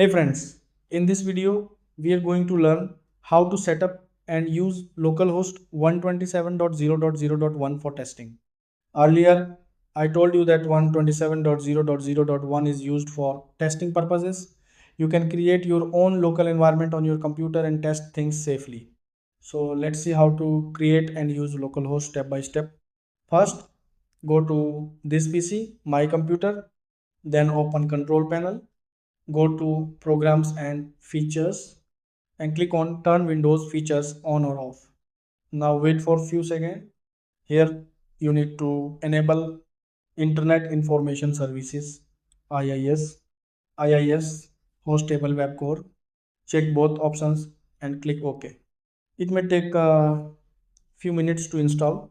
Hey friends, in this video we are going to learn how to set up and use localhost 127.0.0.1 for testing. Earlier I told you that 127.0.0.1 is used for testing purposes. You can create your own local environment on your computer and test things safely. So let's see how to create and use localhost step by step. First, go to this PC, my computer, then open control panel, go to programs and features and click on turn Windows features on or off. Now wait for few seconds. Here you need to enable Internet Information Services IIS, IIS host table web core. Check both options and click OK. It may take a few minutes to install.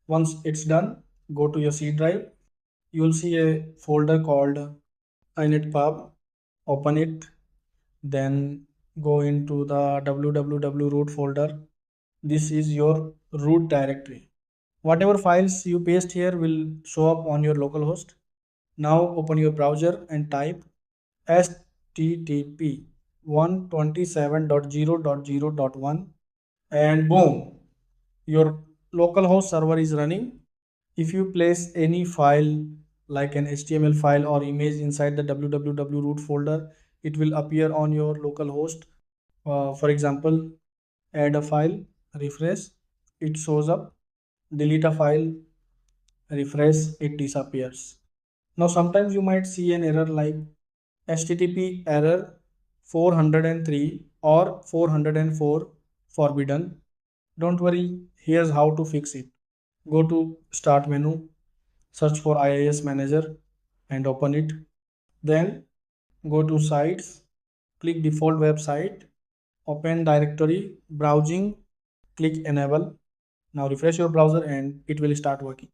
Once it's done, go to your C drive. You will see a folder called initpub. Open it, then go into the www root folder. This is your root directory. Whatever files you paste here will show up on your localhost. Now open your browser and type http 127.0.0.1 and boom, your localhost server is running. If you place any file like an HTML file or image inside the www root folder, it will appear on your localhost. For example, add a file, refresh, it shows up. Delete a file, refresh, it disappears. Now sometimes you might see an error like HTTP error 403 or 404 forbidden. Don't worry, here's how to fix it. Go to start menu, search for IIS manager and open it. Then go to sites, click default website, open directory, browsing, click enable. Now refresh your browser and it will start working.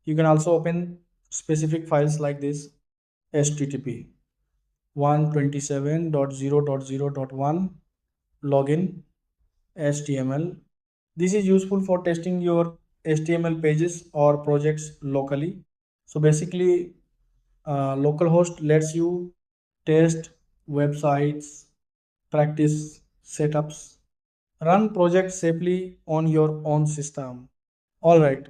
You can also open specific files like this HTTP 127.0.0.1 login HTML. This is useful for testing your HTML pages or projects locally. So basically, localhost lets you test websites, practice setups, run projects safely on your own system. All right,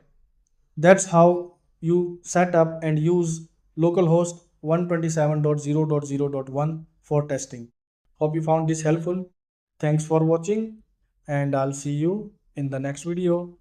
that's how you set up and use localhost 127.0.0.1 for testing. Hope you found this helpful. Thanks for watching, and I'll see you in the next video.